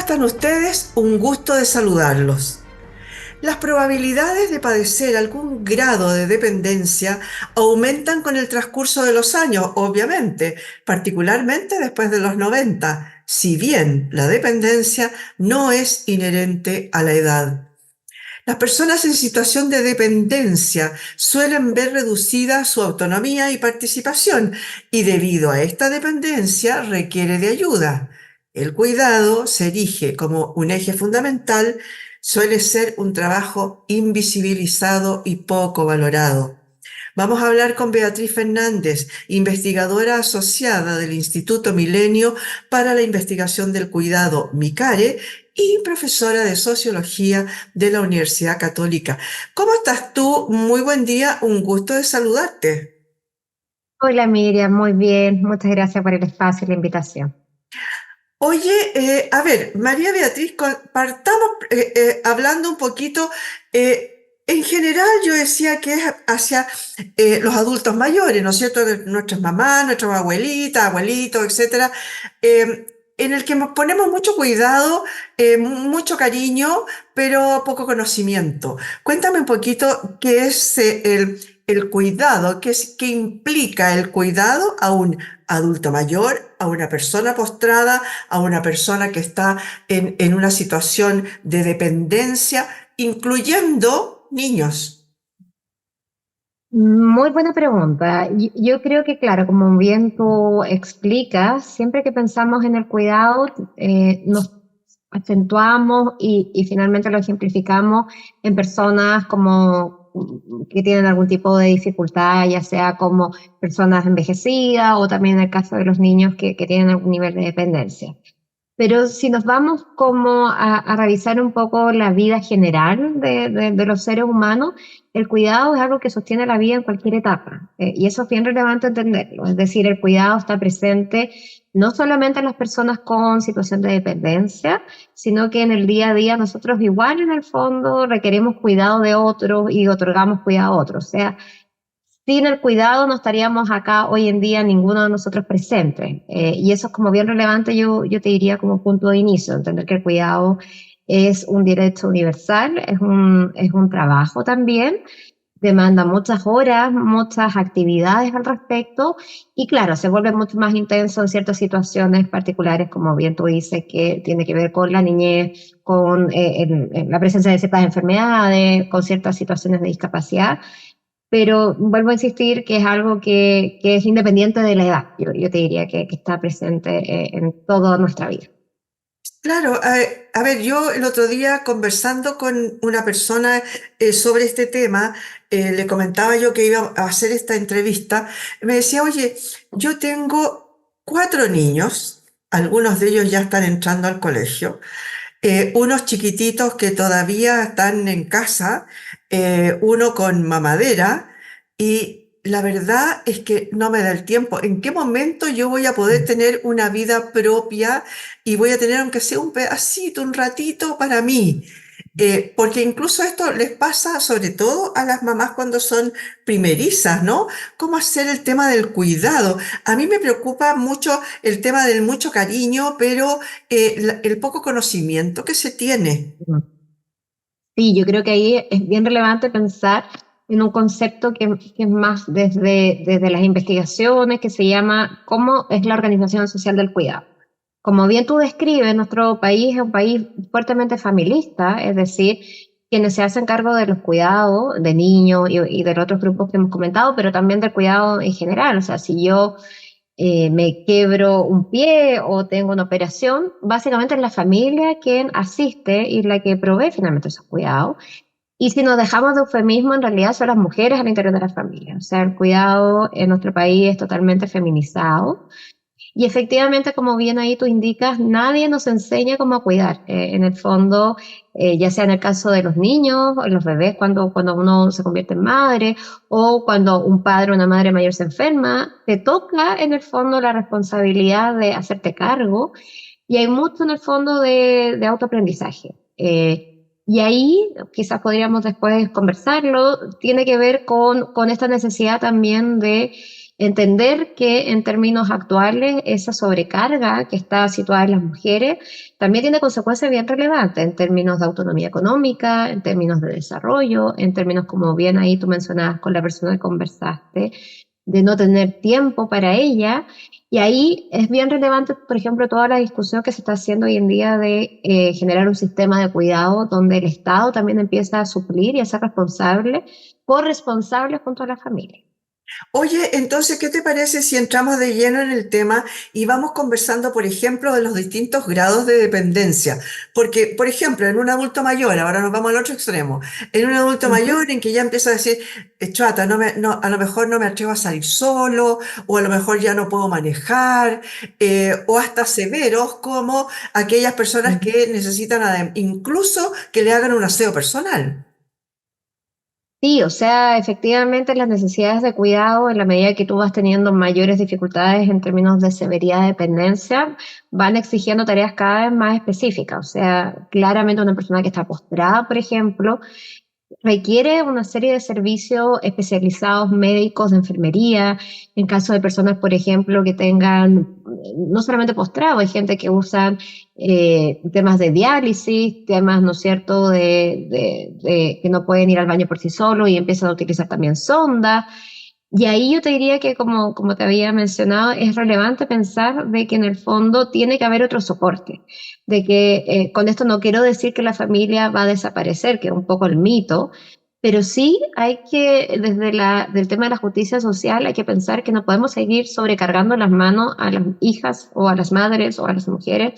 están ustedes? Un gusto de saludarlos. Las probabilidades de padecer algún grado de dependencia aumentan con el transcurso de los años, obviamente, particularmente después de los 90, si bien la dependencia no es inherente a la edad. Las personas en situación de dependencia suelen ver reducida su autonomía y participación, y debido a esta dependencia requiere de ayuda. El cuidado se erige como un eje fundamental, suele ser un trabajo invisibilizado y poco valorado. Vamos a hablar con Beatriz Fernández, investigadora asociada del Instituto Milenio para la Investigación del Cuidado, MICARE, y profesora de Sociología de la Universidad Católica. ¿Cómo estás tú? Muy buen día, un gusto de saludarte. Hola Miriam, muy bien, muchas gracias por el espacio y la invitación. Oye, a ver, María Beatriz, partamos hablando un poquito. En general, yo decía que es hacia los adultos mayores, ¿no es cierto? De nuestras mamás, nuestras abuelitas, abuelitos, etcétera, en el que nos ponemos mucho cuidado, mucho cariño, pero poco conocimiento. Cuéntame un poquito qué es el cuidado, qué implica el cuidado a un adulto mayor, a una persona postrada, a una persona que está en una situación de dependencia, incluyendo niños. Muy buena pregunta. Yo creo que, claro, como bien tú explicas, siempre que pensamos en el cuidado, nos acentuamos y finalmente lo ejemplificamos en personas como que tienen algún tipo de dificultad, ya sea como personas envejecidas o también en el caso de los niños que tienen algún nivel de dependencia. Pero si nos vamos como a revisar un poco la vida general de los seres humanos, el cuidado es algo que sostiene la vida en cualquier etapa. Y eso es bien relevante entenderlo. Es decir, el cuidado está presente no solamente en las personas con situación de dependencia, sino que en el día a día nosotros igual en el fondo requerimos cuidado de otros y otorgamos cuidado a otros. O sea, sin el cuidado no estaríamos acá hoy en día ninguno de nosotros presentes. Y eso es como bien relevante, yo te diría como punto de inicio, entender que el cuidado es un derecho universal, es un trabajo también, demanda muchas horas, muchas actividades al respecto y claro, se vuelve mucho más intenso en ciertas situaciones particulares, como bien tú dices, que tiene que ver con la niñez, con la presencia de ciertas enfermedades, con ciertas situaciones de discapacidad, pero vuelvo a insistir que es algo que es independiente de la edad. Yo te diría que está presente en toda nuestra vida. Claro, a ver, yo el otro día conversando con una persona sobre este tema, le comentaba yo que iba a hacer esta entrevista, me decía, oye, yo tengo 4 niños, algunos de ellos ya están entrando al colegio, unos chiquititos que todavía están en casa, uno con mamadera, y la verdad es que no me da el tiempo. ¿En qué momento yo voy a poder tener una vida propia y voy a tener, aunque sea un pedacito, un ratito para mí? Porque incluso esto les pasa sobre todo a las mamás cuando son primerizas, ¿no? ¿Cómo hacer el tema del cuidado? A mí me preocupa mucho el tema del mucho cariño, pero el poco conocimiento que se tiene. Sí, yo creo que ahí es bien relevante pensar en un concepto que es más desde las investigaciones, que se llama cómo es la organización social del cuidado. Como bien tú describes, nuestro país es un país fuertemente familista, es decir, quienes se hacen cargo de los cuidados de niños y de los otros grupos que hemos comentado, pero también del cuidado en general. O sea, si yo me quebro un pie o tengo una operación, básicamente es la familia quien asiste y la que provee finalmente esos cuidados. Y si nos dejamos de eufemismo, en realidad son las mujeres al interior de la familia. O sea, el cuidado en nuestro país es totalmente feminizado. Y efectivamente, como bien ahí tú indicas, nadie nos enseña cómo a cuidar. En el fondo, ya sea en el caso de los niños, o los bebés cuando uno se convierte en madre, o cuando un padre o una madre mayor se enferma, te toca en el fondo la responsabilidad de hacerte cargo y hay mucho en el fondo de autoaprendizaje. Y ahí, quizás podríamos después conversarlo, tiene que ver con esta necesidad también de Entender que en términos actuales esa sobrecarga que está situada en las mujeres también tiene consecuencias bien relevantes en términos de autonomía económica, en términos de desarrollo, en términos, como bien ahí tú mencionabas con la persona que conversaste, de no tener tiempo para ella. Y ahí es bien relevante, por ejemplo, toda la discusión que se está haciendo hoy en día de generar un sistema de cuidado donde el Estado también empieza a suplir y a ser responsable, corresponsable junto a la familia. Oye, entonces, ¿qué te parece si entramos de lleno en el tema y vamos conversando, por ejemplo, de los distintos grados de dependencia? Porque, por ejemplo, en un adulto mayor, ahora nos vamos al otro extremo, en un adulto Ujú. mayor en que ya empieza a decir, chata, a lo mejor no me atrevo a salir solo, o a lo mejor ya no puedo manejar, o hasta severos como aquellas personas Ujú. que necesitan incluso que le hagan un aseo personal. Sí, o sea, efectivamente las necesidades de cuidado, en la medida que tú vas teniendo mayores dificultades en términos de severidad de dependencia, van exigiendo tareas cada vez más específicas. O sea, claramente una persona que está postrada, por ejemplo, requiere una serie de servicios especializados médicos de enfermería, en caso de personas, por ejemplo, que tengan, no solamente postrado, hay gente que usa temas de diálisis, temas, ¿no es cierto?, de que no pueden ir al baño por sí solos y empiezan a utilizar también sonda. Y ahí yo te diría que, como te había mencionado, es relevante pensar de que en el fondo tiene que haber otro soporte, de que con esto no quiero decir que la familia va a desaparecer, que es un poco el mito, pero sí hay que, desde del tema de la justicia social, hay que pensar que no podemos seguir sobrecargando las manos a las hijas o a las madres o a las mujeres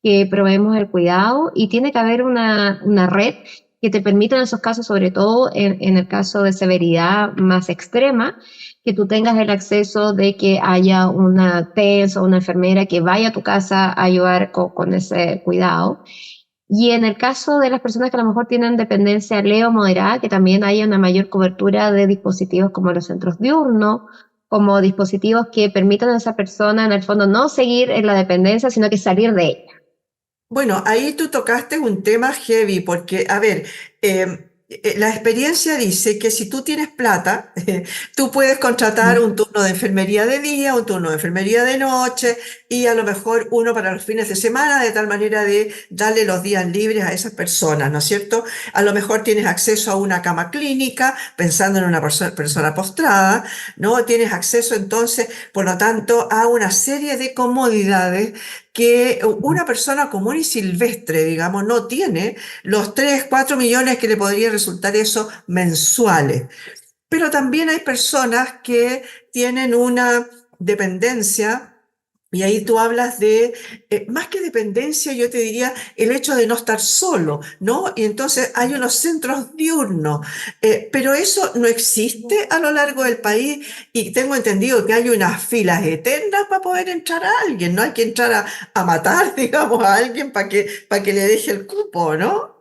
que proveemos el cuidado y tiene que haber una red que te permita en esos casos, sobre todo en el caso de severidad más extrema, que tú tengas el acceso de que haya una TENS o una enfermera que vaya a tu casa a ayudar con ese cuidado. Y en el caso de las personas que a lo mejor tienen dependencia leve o moderada, que también haya una mayor cobertura de dispositivos como los centros diurnos, como dispositivos que permitan a esa persona en el fondo no seguir en la dependencia, sino que salir de ella. Bueno, ahí tú tocaste un tema heavy, porque, a ver, la experiencia dice que si tú tienes plata, tú puedes contratar un turno de enfermería de día, un turno de enfermería de noche y a lo mejor uno para los fines de semana, de tal manera de darle los días libres a esas personas, ¿no es cierto? A lo mejor tienes acceso a una cama clínica, pensando en una persona postrada, ¿no? Tienes acceso entonces, por lo tanto, a una serie de comodidades que una persona común y silvestre, digamos, no tiene los 3 4 millones que le podría resultar eso mensuales. Pero también hay personas que tienen una dependencia, y ahí tú hablas de, más que dependencia, yo te diría el hecho de no estar solo, ¿no? Y entonces hay unos centros diurnos, pero eso no existe a lo largo del país y tengo entendido que hay unas filas eternas para poder entrar a alguien, no hay que entrar a matar, digamos, a alguien para que le deje el cupo, ¿no?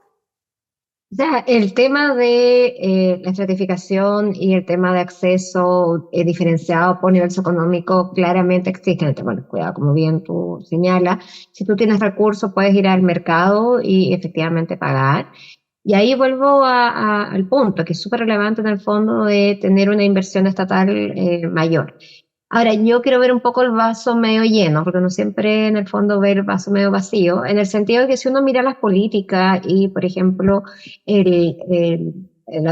Ya, el tema de la estratificación y el tema de acceso diferenciado por nivel socioeconómico claramente existe en el tema del cuidado, como bien tú señalas. Si tú tienes recursos, puedes ir al mercado y efectivamente pagar. Y ahí vuelvo al punto, que es súper relevante en el fondo de tener una inversión estatal mayor. Ahora, yo quiero ver un poco el vaso medio lleno, porque uno siempre en el fondo ve el vaso medio vacío, en el sentido de que si uno mira las políticas y, por ejemplo, el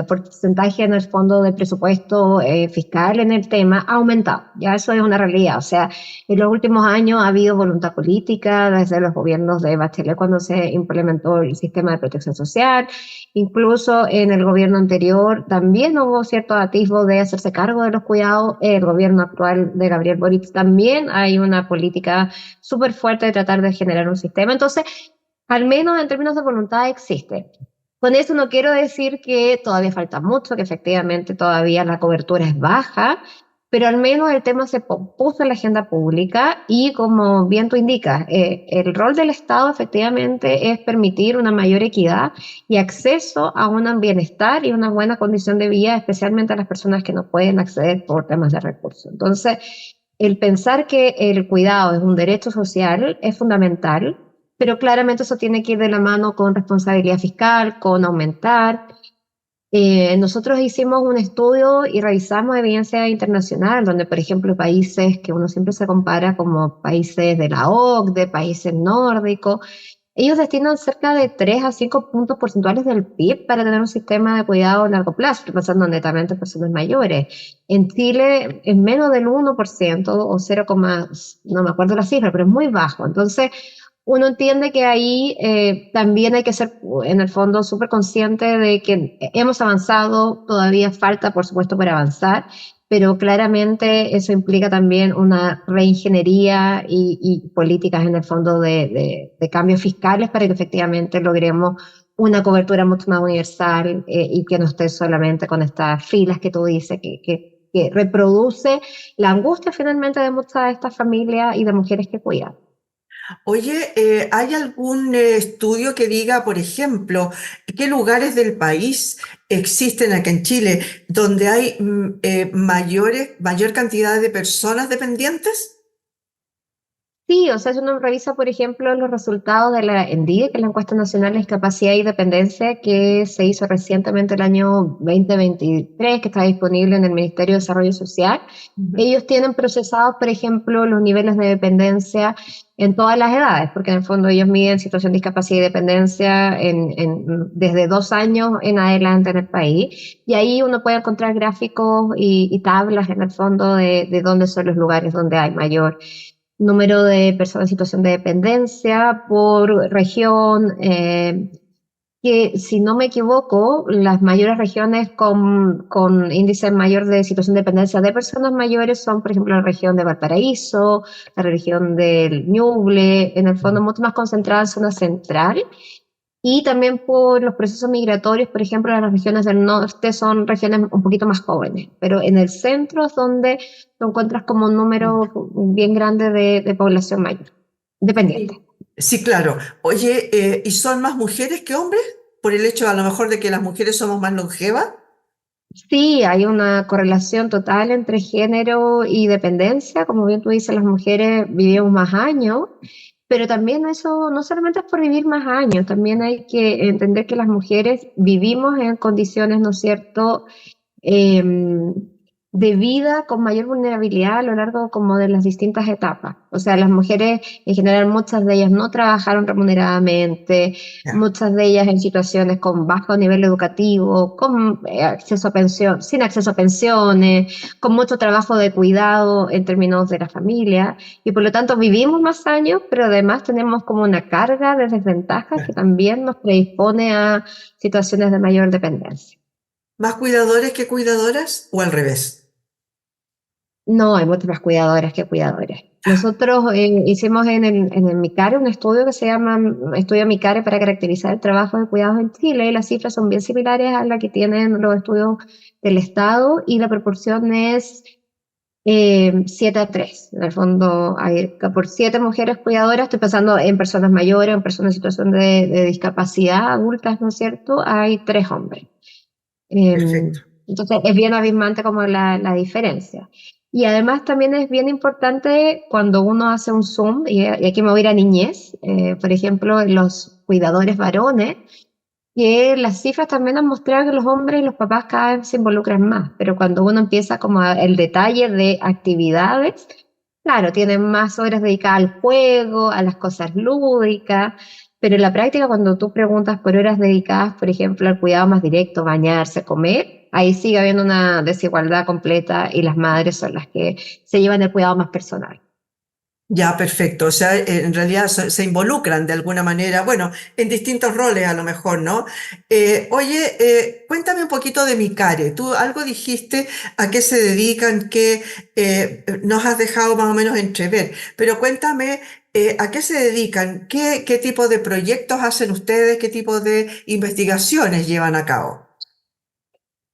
porcentaje en el fondo de presupuesto fiscal en el tema ha aumentado, ya eso es una realidad. O sea, en los últimos años ha habido voluntad política desde los gobiernos de Bachelet cuando se implementó el sistema de protección social. Incluso en el gobierno anterior también hubo cierto atisbo de hacerse cargo de los cuidados. El gobierno actual de Gabriel Boric también hay una política súper fuerte de tratar de generar un sistema. Entonces, al menos en términos de voluntad existe. Con eso no quiero decir que todavía falta mucho, que efectivamente todavía la cobertura es baja, pero al menos el tema se puso en la agenda pública y como bien tú indicas, el rol del Estado efectivamente es permitir una mayor equidad y acceso a un bienestar y una buena condición de vida, especialmente a las personas que no pueden acceder por temas de recursos. Entonces, el pensar que el cuidado es un derecho social es fundamental, pero claramente eso tiene que ir de la mano con responsabilidad fiscal, con aumentar. Nosotros hicimos un estudio y revisamos evidencia internacional, donde, por ejemplo, países que uno siempre se compara como países de la OCDE, países nórdicos, ellos destinan cerca de 3 a 5 puntos porcentuales del PIB para tener un sistema de cuidado a largo plazo, estoy pensando netamente en personas mayores. En Chile es menos del 1% o 0, no me acuerdo la cifra, pero es muy bajo. Entonces, uno entiende que ahí también hay que ser, en el fondo, súper consciente de que hemos avanzado, todavía falta, por supuesto, por avanzar, pero claramente eso implica también una reingeniería y políticas, en el fondo, de cambios fiscales para que efectivamente logremos una cobertura mucho más universal y que no esté solamente con estas filas que tú dices, que reproduce la angustia finalmente de muchas de estas familias y de mujeres que cuidan. Oye, ¿hay algún estudio que diga, por ejemplo, qué lugares del país existen acá en Chile donde hay mayor cantidad de personas dependientes? Sí, o sea, si uno revisa, por ejemplo, los resultados de la ENDIE, que es la encuesta nacional de discapacidad y dependencia, que se hizo recientemente el año 2023, que está disponible en el Ministerio de Desarrollo Social, Ujú. ellos tienen procesados, por ejemplo, los niveles de dependencia en todas las edades, porque en el fondo ellos miden situación de discapacidad y dependencia desde 2 años en adelante en el país, y ahí uno puede encontrar gráficos y tablas en el fondo de dónde son los lugares donde hay mayor número de personas en situación de dependencia por región, que si no me equivoco, las mayores regiones con índice mayor de situación de dependencia de personas mayores son, por ejemplo, la región de Valparaíso, la región del Ñuble, en el fondo mucho más concentrada en zona central, y también por los procesos migratorios, por ejemplo, las regiones del norte son regiones un poquito más jóvenes, pero en el centro es donde tú encuentras como un número bien grande de población mayor, dependiente. Sí. Sí, claro. Oye, ¿y son más mujeres que hombres? Por el hecho a lo mejor de que las mujeres somos más longevas. Sí, hay una correlación total entre género y dependencia. Como bien tú dices, las mujeres vivimos más años, pero también eso no solamente es por vivir más años, también hay que entender que las mujeres vivimos en condiciones, ¿no es cierto?, eh, de vida con mayor vulnerabilidad a lo largo como de las distintas etapas. O sea, las mujeres en general, muchas de ellas no trabajaron remuneradamente, Ya. muchas de ellas en situaciones con bajo nivel educativo, con acceso a pensión, sin acceso a pensiones, con mucho trabajo de cuidado en términos de la familia, y por lo tanto vivimos más años, pero además tenemos como una carga de desventajas que también nos predispone a situaciones de mayor dependencia. ¿Más cuidadores que cuidadoras o al revés? No, hay muchas más cuidadoras que cuidadores. Nosotros hicimos en el MICARE un estudio que se llama Estudio MICARE para caracterizar el trabajo de cuidados en Chile, y las cifras son bien similares a la que tienen los estudios del Estado, y la proporción es 7 a 3. En el fondo, hay, por 7 mujeres cuidadoras, estoy pensando en personas mayores, en personas en situación de discapacidad, adultas, ¿no es cierto? Hay 3 hombres. Perfecto. Entonces es bien abismante como la diferencia. Y además también es bien importante cuando uno hace un zoom, y aquí me voy a ir a niñez, por ejemplo, en los cuidadores varones, que las cifras también han mostrado que los hombres y los papás cada vez se involucran más, pero cuando uno empieza como el detalle de actividades, claro, tienen más horas dedicadas al juego, a las cosas lúdicas, pero en la práctica cuando tú preguntas por horas dedicadas, por ejemplo, al cuidado más directo, bañarse, comer, ahí sigue habiendo una desigualdad completa, y las madres son las que se llevan el cuidado más personal. Ya, perfecto. O sea, en realidad se involucran de alguna manera, bueno, en distintos roles a lo mejor, ¿no? Oye, cuéntame un poquito de Micare. Tú algo dijiste a qué se dedican, que nos has dejado más o menos entrever, pero cuéntame a qué se dedican, qué tipo de proyectos hacen ustedes, qué tipo de investigaciones llevan a cabo.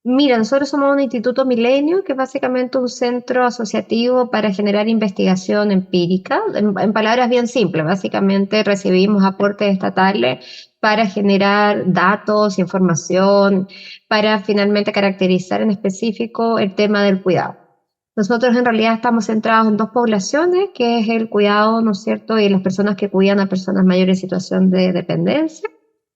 Mira, nosotros somos un instituto milenio, que es básicamente un centro asociativo para generar investigación empírica. En palabras bien simples, básicamente recibimos aportes estatales para generar datos, información, para finalmente caracterizar en específico el tema del cuidado. Nosotros en realidad estamos centrados en dos poblaciones, que es el cuidado, ¿no es cierto?, y las personas que cuidan a personas mayores en situación de dependencia,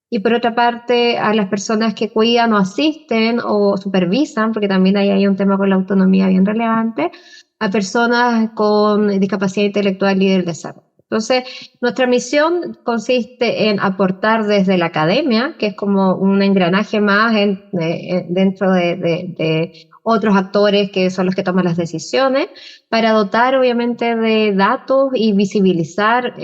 y por otra parte a las personas que cuidan o asisten o supervisan, porque también ahí hay un tema con la autonomía bien relevante, a personas con discapacidad intelectual y del desarrollo. Entonces, nuestra misión consiste en aportar desde la academia, que es como un engranaje más dentro de otros actores que son los que toman las decisiones, para dotar obviamente de datos y visibilizar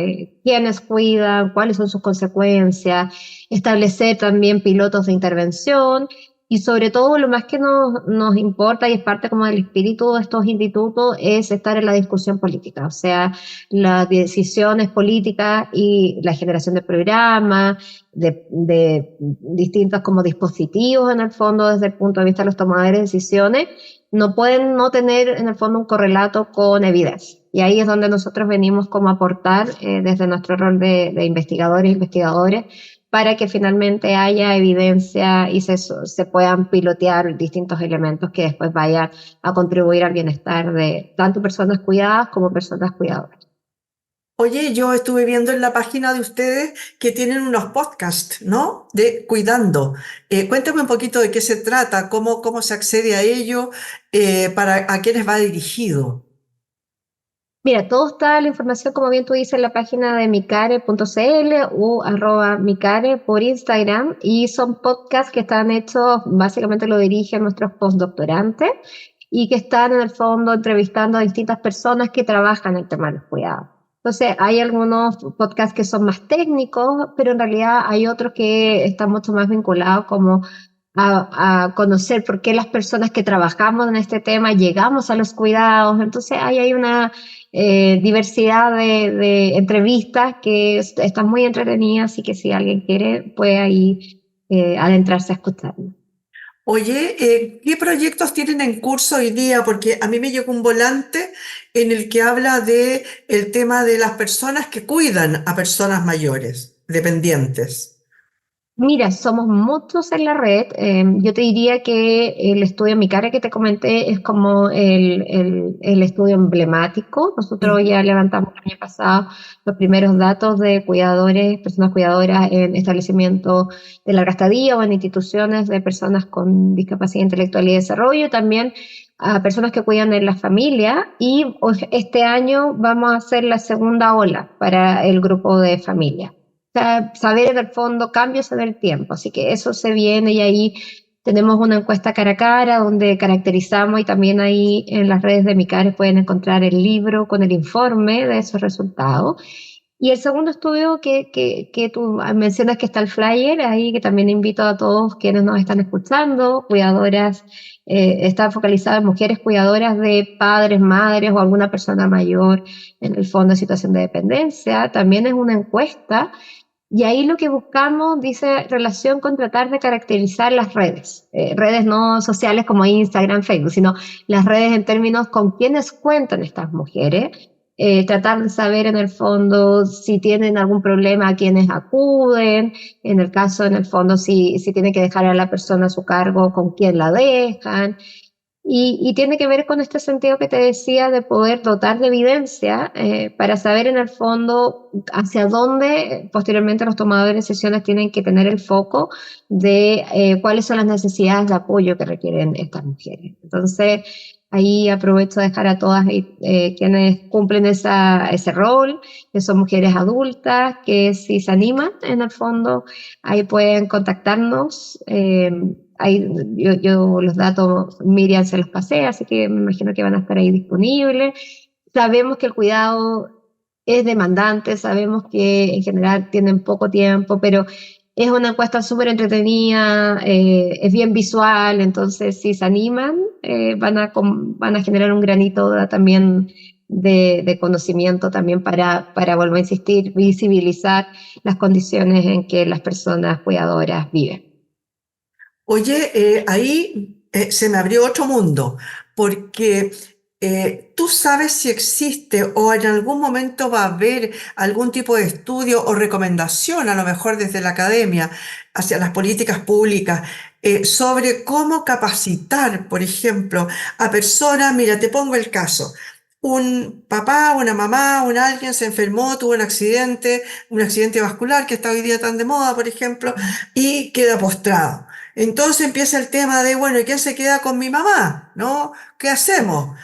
quiénes cuidan, cuáles son sus consecuencias, establecer también pilotos de intervención y sobre todo lo más que nos importa y es parte como del espíritu de estos institutos es estar en la discusión política, o sea, las decisiones políticas y la generación de programas, de distintos como dispositivos en el fondo desde el punto de vista de los tomadores de decisiones, no pueden no tener en el fondo un correlato con evidencia. Y ahí es donde nosotros venimos como a aportar desde nuestro rol de investigadores e investigadores para que finalmente haya evidencia y se puedan pilotear distintos elementos que después vayan a contribuir al bienestar de tanto personas cuidadas como personas cuidadoras. Oye, yo estuve viendo en la página de ustedes que tienen unos podcasts, ¿no? De cuidando. Cuéntame un poquito de qué se trata, cómo se accede a ello, para a quiénes va dirigido. Mira, todo está la información, como bien tú dices, en la página de micare.cl o @micare por Instagram y son podcasts que están hechos, básicamente lo dirigen nuestros postdoctorantes y que están en el fondo entrevistando a distintas personas que trabajan en el tema de los cuidados. Entonces, hay algunos podcasts que son más técnicos, pero en realidad hay otros que están mucho más vinculados como a conocer por qué las personas que trabajamos en este tema llegamos a los cuidados. Entonces, ahí hay una diversidad de entrevistas que están muy entretenidas y que si alguien quiere puede ahí adentrarse a escucharlo. Oye, ¿qué proyectos tienen en curso hoy día? Porque a mí me llegó un volante en el que habla de el tema de las personas que cuidan a personas mayores, dependientes. Mira, somos muchos en la red. Yo te diría que el estudio Micare que te comenté es como el estudio emblemático. Nosotros Ujú. ya levantamos el año pasado los primeros datos de cuidadores, personas cuidadoras en establecimientos de larga estadía o en instituciones de personas con discapacidad intelectual y desarrollo. También a personas que cuidan en la familia. Y este año vamos a hacer la segunda ola para el grupo de familia saber en el fondo cambios en el tiempo. Así que eso se viene y ahí tenemos una encuesta cara a cara donde caracterizamos y también ahí en las redes de Micares pueden encontrar el libro con el informe de esos resultados. Y el segundo estudio que tú mencionas que está el flyer, ahí que también invito a todos quienes nos están escuchando, cuidadoras, está focalizado en mujeres cuidadoras de padres, madres o alguna persona mayor en el fondo de situación de dependencia. También es una encuesta y ahí lo que buscamos dice relación con tratar de caracterizar las redes, redes no sociales como Instagram, Facebook, sino las redes en términos con quiénes cuentan estas mujeres, tratar de saber en el fondo si tienen algún problema a quienes acuden, en el caso en el fondo si tienen que dejar a la persona a su cargo, con quién la dejan, y tiene que ver con este sentido que te decía de poder dotar de evidencia para saber en el fondo hacia dónde posteriormente los tomadores de decisiones tienen que tener el foco de cuáles son las necesidades de apoyo que requieren estas mujeres. Entonces, ahí aprovecho de dejar a todas quienes cumplen ese rol, que son mujeres adultas, que si se animan en el fondo, ahí pueden contactarnos. Ahí yo los datos Miriam se los pasé, así que me imagino que van a estar ahí disponibles. Sabemos que el cuidado es demandante, sabemos que en general tienen poco tiempo, pero es una encuesta súper entretenida, es bien visual, entonces si se animan van a generar un granito también de conocimiento también para, volver a insistir, visibilizar las condiciones en que las personas cuidadoras viven. Oye, ahí se me abrió otro mundo, porque tú sabes si existe o en algún momento va a haber algún tipo de estudio o recomendación, a lo mejor desde la academia, hacia las políticas públicas, sobre cómo capacitar, por ejemplo, a personas, mira, te pongo el caso. un papá, una mamá, un alguien se enfermó, tuvo un accidente vascular que está hoy día tan de moda, por ejemplo, y queda postrado. Entonces empieza el tema de, bueno, ¿y quién se queda con mi mamá? ¿No? ¿Qué hacemos?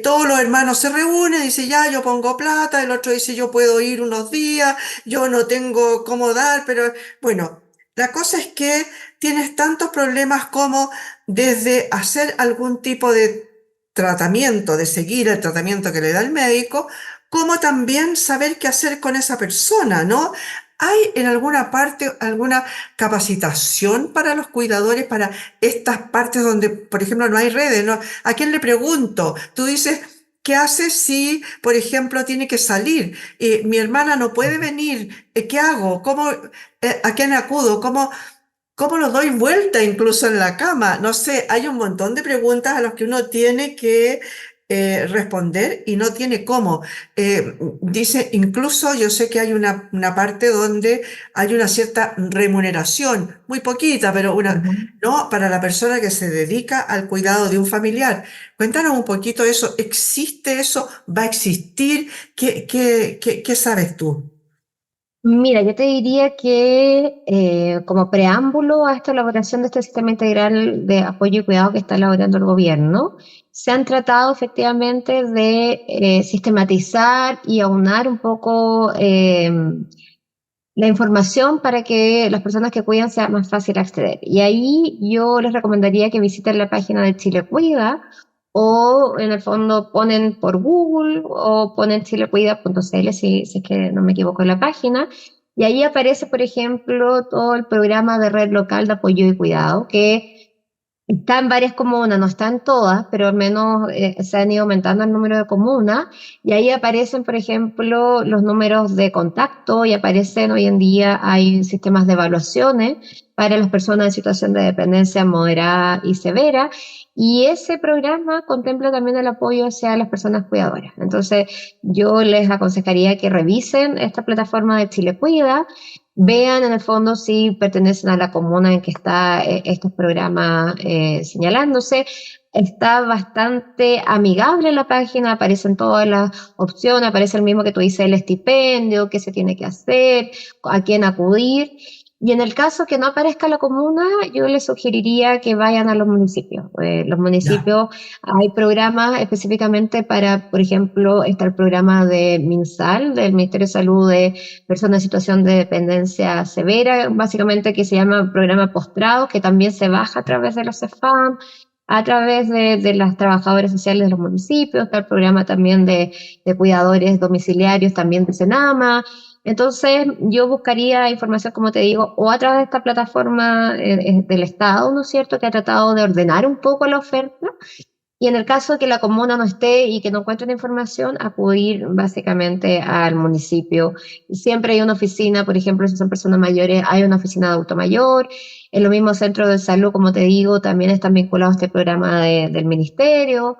Todos los hermanos se reúnen, dice ya, yo pongo plata, el otro dice yo puedo ir unos días, yo no tengo cómo dar, pero bueno, la cosa es que tienes tantos problemas como desde hacer algún tipo de tratamiento, de seguir el tratamiento que le da el médico, como también saber qué hacer con esa persona, ¿no? ¿Hay en alguna parte alguna capacitación para los cuidadores, para estas partes donde, por ejemplo, no hay redes, ¿no? ¿A quién le pregunto? Tú dices, ¿qué haces si, por ejemplo, tiene que salir? Mi hermana no puede venir. ¿Qué hago? ¿Cómo, a quién acudo? ¿Cómo lo doy vuelta incluso en la cama? No sé, hay un montón de preguntas a las que uno tiene que responder y no tiene cómo. Dice, incluso yo sé que hay una parte donde hay una cierta remuneración, muy poquita, pero una, Ujú. ¿no? Para la persona que se dedica al cuidado de un familiar. Cuéntanos un poquito eso. ¿Existe eso? ¿Va a existir? ¿Qué sabes tú? Mira, yo te diría que como preámbulo a esta elaboración de este sistema integral de apoyo y cuidado que está elaborando el gobierno, se han tratado efectivamente de sistematizar y aunar un poco la información para que las personas que cuidan sea más fácil acceder. Y ahí yo les recomendaría que visiten la página de Chile Cuida o en el fondo ponen por Google o ponen chilecuida.cl si es que no me equivoco en la página. Y ahí aparece, por ejemplo, todo el programa de red local de apoyo y cuidado que está en varias comunas, no está en todas, pero al menos se han ido aumentando el número de comunas y ahí aparecen, por ejemplo, los números de contacto y aparecen hoy en día, hay sistemas de evaluaciones para las personas en situación de dependencia moderada y severa y ese programa contempla también el apoyo hacia las personas cuidadoras. Entonces, yo les aconsejaría que revisen esta plataforma de Chile Cuida, vean en el fondo si pertenecen a la comuna en que está estos programas señalándose. Está bastante amigable la página, aparecen todas las opciones, aparece el mismo que tú dices, el estipendio, qué se tiene que hacer, a quién acudir. Y en el caso que no aparezca la comuna, yo les sugeriría que vayan a los municipios. Los Ya. municipios hay programas específicamente para, por ejemplo, está el programa de MinSal, del Ministerio de Salud de personas en situación de dependencia severa, básicamente que se llama programa postrado, que también se baja a través de los CEFAM, a través de las trabajadoras sociales de los municipios, está el programa también de cuidadores domiciliarios, también de Senama. Entonces, yo buscaría información, como te digo, o a través de esta plataforma del Estado, ¿no es cierto?, que ha tratado de ordenar un poco la oferta, y en el caso de que la comuna no esté y que no encuentre la información, acudir básicamente al municipio. Siempre hay una oficina, por ejemplo, si son personas mayores, hay una oficina de adulto mayor. En los mismos centros de salud, como te digo, también están vinculados a este programa del ministerio.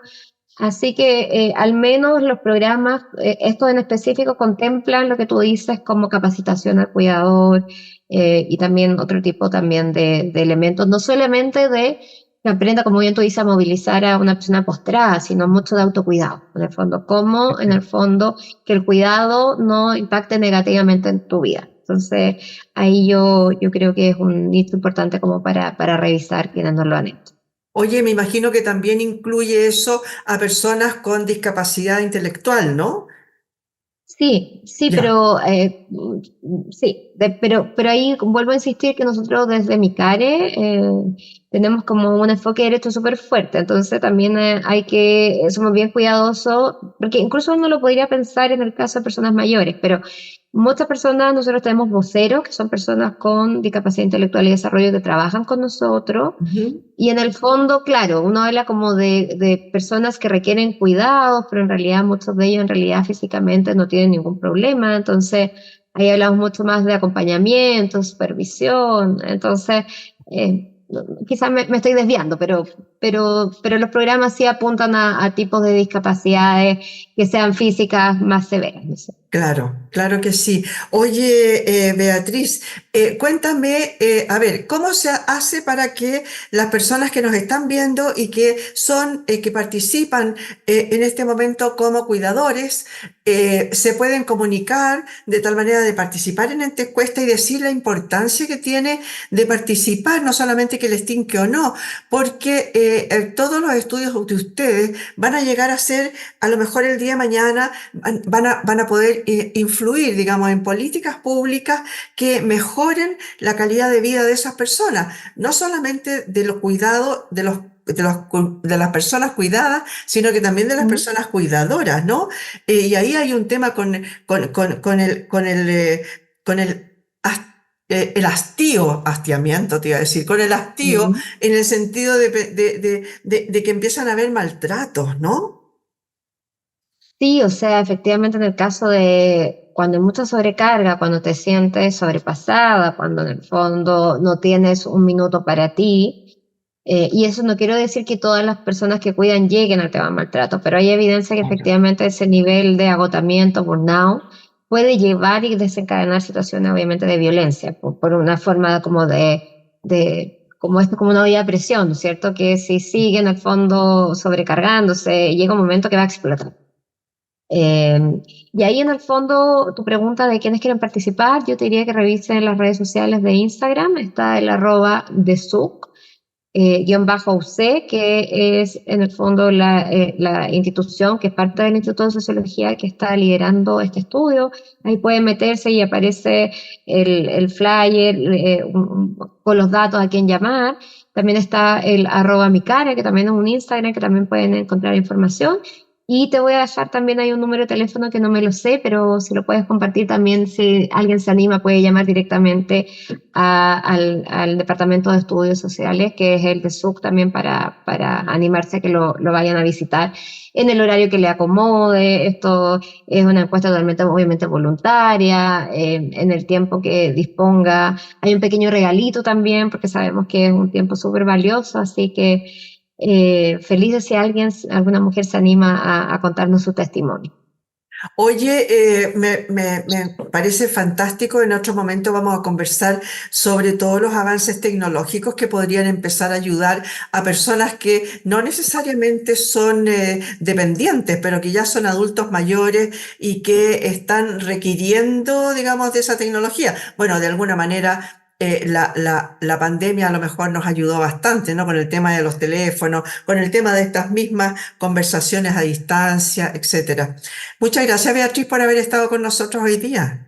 Así que al menos los programas, estos en específico, contemplan lo que tú dices como capacitación al cuidador y también otro tipo también de elementos, no solamente de que aprenda, como bien tú dices, a movilizar a una persona postrada, sino mucho de autocuidado, en el fondo, cómo en el fondo que el cuidado no impacte negativamente en tu vida. Entonces, ahí yo creo que es un hito importante como para revisar quienes no lo han hecho. Oye, me imagino que también incluye eso a personas con discapacidad intelectual, ¿no? Sí, sí, Ya. pero sí, pero ahí vuelvo a insistir que nosotros desde Micare tenemos como un enfoque derecho súper fuerte, entonces también hay que, somos bien cuidadosos, porque incluso uno lo podría pensar en el caso de personas mayores, pero muchas personas, nosotros tenemos voceros, que son personas con discapacidad intelectual y desarrollo que trabajan con nosotros, Ujú. y en el fondo, claro, uno habla como de personas que requieren cuidados, pero en realidad muchos de ellos en realidad físicamente no tienen ningún problema. Entonces, ahí hablamos mucho más de acompañamiento, supervisión. Entonces, quizás me estoy desviando, pero los programas sí apuntan a tipos de discapacidades que sean físicas más severas. No sé. Claro, claro que sí. Oye, Beatriz, cuéntame, a ver, ¿cómo se hace para que las personas que nos están viendo y que son, que participan en este momento como cuidadores, se pueden comunicar de tal manera de participar en esta encuesta y decir la importancia que tiene de participar, no solamente que les tinque o no, porque todos los estudios de ustedes van a llegar a ser, a lo mejor el día de mañana, van a poder influir, digamos, en políticas públicas que mejoren la calidad de vida de esas personas, no solamente de los cuidados de las personas cuidadas, sino que también de las ¿Mm? personas cuidadoras, ¿no? Y ahí hay un tema con el hastío, hastiamiento, te iba a decir, con el hastío Mm. en el sentido de que empiezan a haber maltratos, ¿no? Sí, o sea, efectivamente en el caso de cuando hay mucha sobrecarga, cuando te sientes sobrepasada, cuando en el fondo no tienes un minuto para ti, y eso no quiero decir que todas las personas que cuidan lleguen al tema del maltrato, pero hay evidencia que efectivamente ese nivel de agotamiento, burnout, puede llevar y desencadenar situaciones obviamente de violencia, por una forma como como esto, como una olla de presión, ¿no es cierto? Que si sigue en el fondo sobrecargándose, llega un momento que va a explotar. Eh, y ahí en el fondo, tu pregunta de quiénes quieren participar, yo te diría que revisen las redes sociales de Instagram, está el arroba de SUC, guión bajo UC, que es en el fondo la institución que es parte del Instituto de Sociología que está liderando este estudio. Ahí pueden meterse y aparece el flyer con los datos a quién llamar. También está el arroba mi cara, que también es un Instagram que también pueden encontrar información. Y te voy a dejar también hay un número de teléfono que no me lo sé, pero si lo puedes compartir también, si alguien se anima, puede llamar directamente al Departamento de Estudios Sociales, que es el de SUC también para animarse a que lo vayan a visitar en el horario que le acomode. Esto es una encuesta totalmente, obviamente, voluntaria, en el tiempo que disponga. Hay un pequeño regalito también, porque sabemos que es un tiempo súper valioso, así que felices si alguien, alguna mujer se anima a contarnos su testimonio. Oye, me parece fantástico. En otro momento vamos a conversar sobre todos los avances tecnológicos que podrían empezar a ayudar a personas que no necesariamente son dependientes, pero que ya son adultos mayores y que están requiriendo, digamos, de esa tecnología. Bueno, de alguna manera. La pandemia a lo mejor nos ayudó bastante, ¿no? Con el tema de los teléfonos, con el tema de estas mismas conversaciones a distancia, etcétera. Muchas gracias, Beatriz, por haber estado con nosotros hoy día.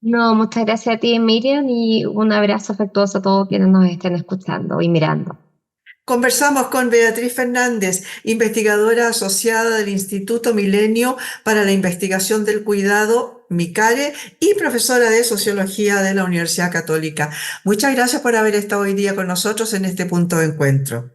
No, muchas gracias a ti, Miriam, y un abrazo afectuoso a todos quienes nos estén escuchando y mirando. Conversamos con Beatriz Fernández, investigadora asociada del Instituto Milenio para la Investigación del Cuidado, MICARE, y profesora de Sociología de la Universidad Católica. Muchas gracias por haber estado hoy día con nosotros en este punto de encuentro.